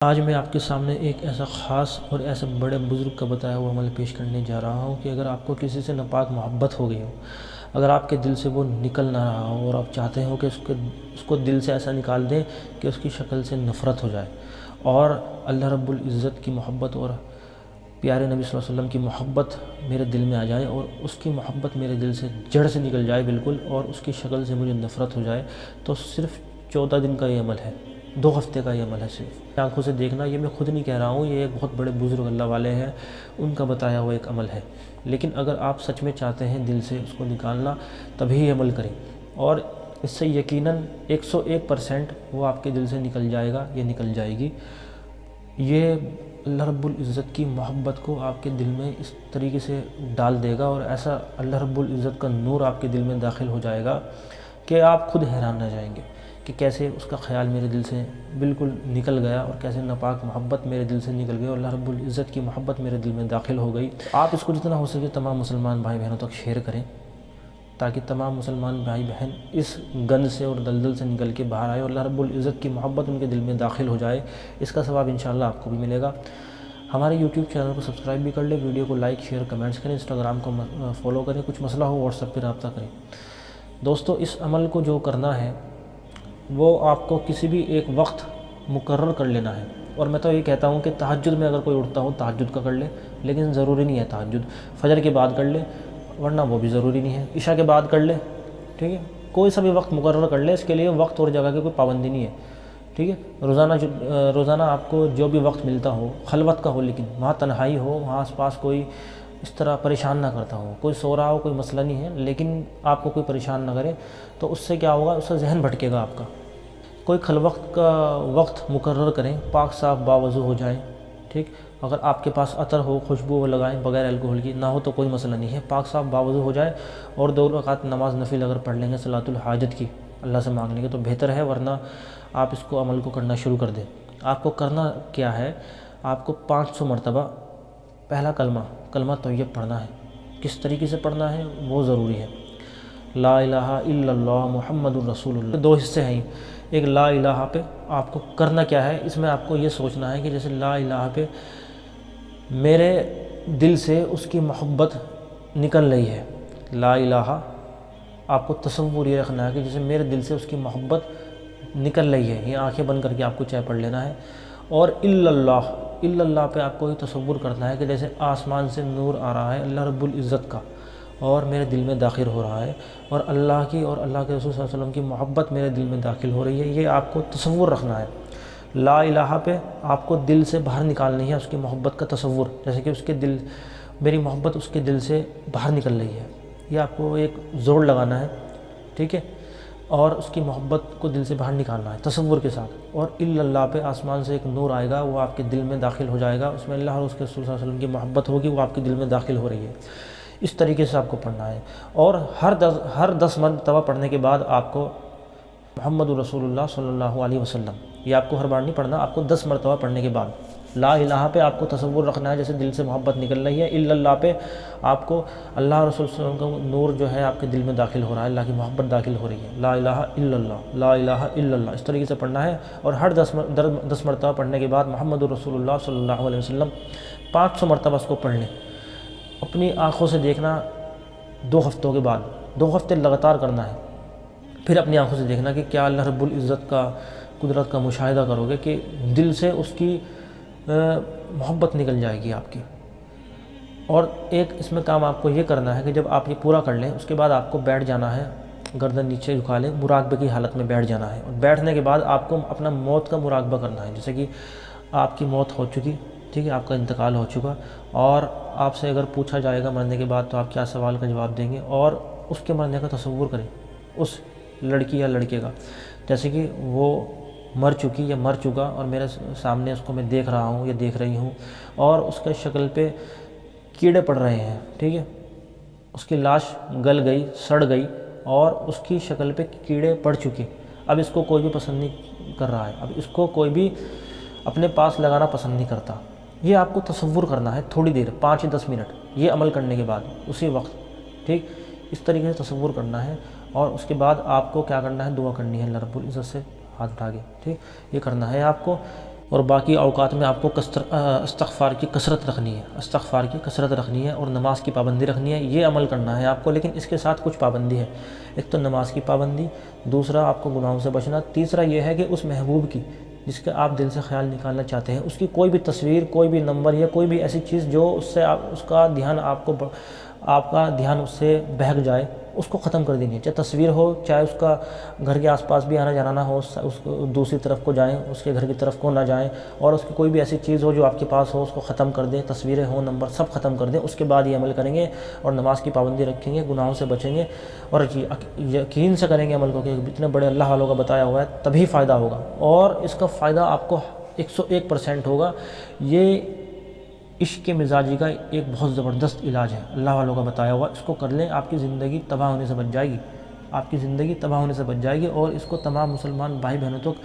آج میں آپ کے سامنے ایک ایسا خاص اور ایسے بڑے بزرگ کا بتایا ہوا عمل پیش کرنے جا رہا ہوں کہ اگر آپ کو کسی سے ناپاک محبت ہو گئی ہو، اگر آپ کے دل سے وہ نکل نہ رہا ہو اور آپ چاہتے ہو کہ اس کو دل سے ایسا نکال دیں کہ اس کی شکل سے نفرت ہو جائے، اور اللہ رب العزت کی محبت اور پیارے نبی صلی اللہ علیہ وسلم کی محبت میرے دل میں آ جائے اور اس کی محبت میرے دل سے جڑ سے نکل جائے بالکل، اور اس کی شکل سے مجھے نفرت ہو جائے، تو صرف 14 دن کا یہ عمل ہے، 2 ہفتے کا یہ عمل ہے صرف آنکھوں سے دیکھنا۔ یہ میں خود نہیں کہہ رہا ہوں، یہ ایک بہت بڑے بزرگ اللہ والے ہیں، ان کا بتایا ہوا ایک عمل ہے۔ لیکن اگر آپ سچ میں چاہتے ہیں دل سے اس کو نکالنا، تبھی یہ عمل کریں، اور اس سے یقیناً 101% وہ آپ کے دل سے نکل جائے گا، یہ نکل جائے گی۔ یہ اللہ رب العزت کی محبت کو آپ کے دل میں اس طریقے سے ڈال دے گا، اور ایسا اللہ رب العزت کا نور آپ کے دل میں داخل ہو جائے گا کہ آپ خود حیران رہ جائیں گے کہ کیسے اس کا خیال میرے دل سے بالکل نکل گیا، اور کیسے ناپاک محبت میرے دل سے نکل گئی اور اللہ رب العزت کی محبت میرے دل میں داخل ہو گئی۔ آپ اس کو جتنا ہو سکے تمام مسلمان بھائی بہنوں تک شیئر کریں، تاکہ تمام مسلمان بھائی بہن اس گند سے اور دلدل سے نکل کے باہر آئے اور اللہ رب العزت کی محبت ان کے دل میں داخل ہو جائے۔ اس کا ثواب انشاءاللہ آپ کو بھی ملے گا۔ ہمارے یوٹیوب چینل کو سبسکرائب بھی کر لیں، ویڈیو کو لائک شیئر کمنٹس کریں، انسٹاگرام کو فالو کریں، کچھ مسئلہ ہو واٹس ایپ پہ رابطہ کریں۔ دوستو، اس عمل کو جو کرنا ہے وہ آپ کو کسی بھی ایک وقت مقرر کر لینا ہے، اور میں تو یہ کہتا ہوں کہ تہجد میں اگر کوئی اٹھتا ہو تہجد کا کر لے، لیکن ضروری نہیں ہے تہجد، فجر کے بعد کر لے، ورنہ وہ بھی ضروری نہیں ہے، عشاء کے بعد کر لے، ٹھیک ہے، کوئی سا بھی وقت مقرر کر لے، اس کے لیے وقت اور جگہ کی کوئی پابندی نہیں ہے، ٹھیک ہے۔ روزانہ آپ کو جو بھی وقت ملتا ہو، خلوت کا ہو، لیکن وہاں تنہائی ہو، وہاں آس پاس کوئی اس طرح پریشان نہ کرتا ہو، کوئی سو رہا ہو، کوئی مسئلہ نہیں ہے، لیکن آپ کو کوئی پریشان نہ کرے، تو اس سے کیا ہوگا، اس سے ذہن بھٹکے گا آپ کا۔ کوئی خلوت کا وقت مقرر کریں، پاک صاف باوضو ہو جائیں، ٹھیک، اگر آپ کے پاس عطر ہو، خوشبو لگائیں بغیر الکوہل کی، نہ ہو تو کوئی مسئلہ نہیں ہے، پاک صاف باوضو ہو جائے، اور 2 رکعت نماز نفل اگر پڑھ لیں گے صلاۃ الحاجت کی اللہ سے مانگنے کے تو بہتر ہے، ورنہ آپ اس کو عمل کو کرنا شروع کر دیں۔ آپ کو کرنا کیا ہے، آپ کو 500 مرتبہ پہلا کلمہ طیب پڑھنا ہے۔ کس طریقے سے پڑھنا ہے وہ ضروری ہے۔ لا الہ الا اللہ محمد الرسول اللہ، 2 حصے ہیں۔ ایک لا الہ پہ آپ کو کرنا کیا ہے، اس میں آپ کو یہ سوچنا ہے کہ جیسے لا الہ پہ میرے دل سے اس کی محبت نکل رہی ہے، لا الہ آپ کو تصور یہ رکھنا ہے کہ جیسے میرے دل سے اس کی محبت نکل رہی ہے، یہ آنکھیں بند کر کے آپ کو چاہے پڑھ لینا ہے۔ اور الا اللہ پہ آپ کو یہ تصور کرنا ہے کہ جیسے آسمان سے نور آ رہا ہے اللہ رب العزت کا، اور میرے دل میں داخل ہو رہا ہے، اور اللہ کی اور اللہ کے رسول صلی اللہ علیہ وسلم کی محبت میرے دل میں داخل ہو رہی ہے، یہ آپ کو تصور رکھنا ہے۔ لا الہ پہ آپ کو دل سے باہر نکالنی ہے اس کی محبت کا تصور، جیسے کہ میری محبت اس کے دل سے باہر نکل رہی ہے، یہ آپ کو ایک زور لگانا ہے، ٹھیک ہے، اور اس کی محبت کو دل سے باہر نکالنا ہے تصور کے ساتھ۔ اور الا اللہ پہ آسمان سے ایک نور آئے گا، وہ آپ کے دل میں داخل ہو جائے گا، اس میں اللہ اور اس کے رسول صلی اللہ علیہ وسلم کی محبت ہوگی، وہ آپ کے دل میں داخل ہو رہی ہے۔ اس طریقے سے آپ کو پڑھنا ہے، اور ہر 10 مرتبہ پڑھنے کے بعد آپ کو محمد رسول اللہ صلی اللہ علیہ وسلم، یہ آپ کو ہر بار نہیں پڑھنا، آپ کو 10 مرتبہ پڑھنے کے بعد لا الہ پہ آپ کو تصور رکھنا ہے جیسے دل سے محبت نکل رہی ہے، الا اللہ پہ آپ کو اللہ اور رسول صلی اللہ علیہ وسلم کا نور جو ہے آپ کے دل میں داخل ہو رہا ہے، اللہ کی محبت داخل ہو رہی ہے، لا الہ الا اللہ، لا الہ الا اللہ، اس طریقے سے پڑھنا ہے۔ اور ہر 10 مرتبہ پڑھنے کے بعد محمد رسول اللہ صلی اللہ علیہ وسلم 500 مرتبہ اس کو پڑھ لیں۔ اپنی آنکھوں سے دیکھنا 2 ہفتوں کے بعد، 2 ہفتے لگاتار کرنا ہے، پھر اپنی آنکھوں سے دیکھنا کہ کیا اللہ رب العزت کا قدرت کا مشاہدہ کرو گے کہ دل سے اس کی محبت نکل جائے گی آپ کی۔ اور ایک اس میں کام آپ کو یہ کرنا ہے کہ جب آپ یہ پورا کر لیں، اس کے بعد آپ کو بیٹھ جانا ہے، گردن نیچے جھکا لیں، مراقبے کی حالت میں بیٹھ جانا ہے، اور بیٹھنے کے بعد آپ کو اپنا موت کا مراقبہ کرنا ہے، جیسے کہ آپ کی موت ہو چکی، ٹھیک ہے، آپ کا انتقال ہو چکا، اور آپ سے اگر پوچھا جائے گا مرنے کے بعد تو آپ کیا سوال کا جواب دیں گے، اور اس کے مرنے کا تصور کریں، اس لڑکی یا لڑکے کا، جیسے کہ وہ مر چکی یا مر چکا، اور میرے سامنے اس کو میں دیکھ رہا ہوں یا دیکھ رہی ہوں، اور اس کے شکل پہ کیڑے پڑ رہے ہیں، ٹھیک ہے، اس کی لاش گل گئی، سڑ گئی، اور اس کی شکل پہ کیڑے پڑ چکے، اب اس کو کوئی بھی پسند نہیں کر رہا ہے، اب اس کو کوئی بھی اپنے پاس لگانا پسند نہیں کرتا، یہ آپ کو تصور کرنا ہے تھوڑی دیر، 5 یا 10 منٹ، یہ عمل کرنے کے بعد اسی وقت، ٹھیک، اس طریقے سے تصور کرنا ہے، اور اس کے بعد آپ کو کیا کرنا ہے، دعا کرنی ہے اللہ رب العزت سے ہاتھ اٹھا کے، ٹھیک، یہ کرنا ہے آپ کو۔ اور باقی اوقات میں آپ کو استغفار کی کثرت رکھنی ہے، استغفار کی کثرت رکھنی ہے اور نماز کی پابندی رکھنی ہے، یہ عمل کرنا ہے آپ کو، لیکن اس کے ساتھ کچھ پابندی ہے۔ ایک تو نماز کی پابندی، دوسرا آپ کو گناہوں سے بچنا، تیسرا یہ ہے کہ اس محبوب کی جس کے آپ دل سے خیال نکالنا چاہتے ہیں، اس کی کوئی بھی تصویر، کوئی بھی نمبر یا کوئی بھی ایسی چیز جو اس سے اس کا دھیان آپ کا دھیان اس سے بہک جائے، اس کو ختم کر دینی ہے، چاہے تصویر ہو، چاہے اس کا گھر کے آس پاس بھی آنا جانا نہ ہو، اس کو دوسری طرف کو جائیں، اس کے گھر کی طرف کو نہ جائیں، اور اس کی کوئی بھی ایسی چیز ہو جو آپ کے پاس ہو اس کو ختم کر دیں، تصویریں ہوں، نمبر سب ختم کر دیں، اس کے بعد یہ عمل کریں گے اور نماز کی پابندی رکھیں گے، گناہوں سے بچیں گے، اور یقین سے کریں گے عمل کو کہ اتنے بڑے اللہ والوں کا بتایا ہوا ہے تبھی فائدہ ہوگا، اور اس کا فائدہ آپ کو 101% ہوگا۔ یہ عشق مزاجی کا ایک بہت زبردست علاج ہے، اللہ والوں کا بتایا ہوا، اس کو کر لیں، آپ کی زندگی تباہ ہونے سے بچ جائے گی، آپ کی زندگی تباہ ہونے سے بچ جائے گی، اور اس کو تمام مسلمان بھائی بہنوں تک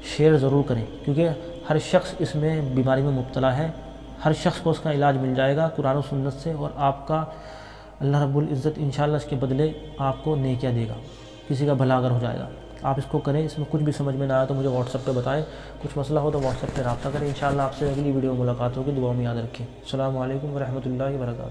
شیئر ضرور کریں، کیونکہ ہر شخص اس میں بیماری میں مبتلا ہے، ہر شخص کو اس کا علاج مل جائے گا قرآن و سنت سے، اور آپ کا اللہ رب العزت انشاءاللہ اس کے بدلے آپ کو نیکیاں دے گا، کسی کا بھلا اگر ہو جائے گا۔ آپ اس کو کریں، اس میں کچھ بھی سمجھ میں نہ آیا تو مجھے واٹس ایپ پہ بتائیں، کچھ مسئلہ ہو تو واٹس ایپ پہ رابطہ کریں، انشاءاللہ آپ سے اگلی ویڈیو ملاقات ہوگی، دعاؤں میں یاد رکھیں۔ السلام علیکم ورحمۃ اللہ وبرکاتہ۔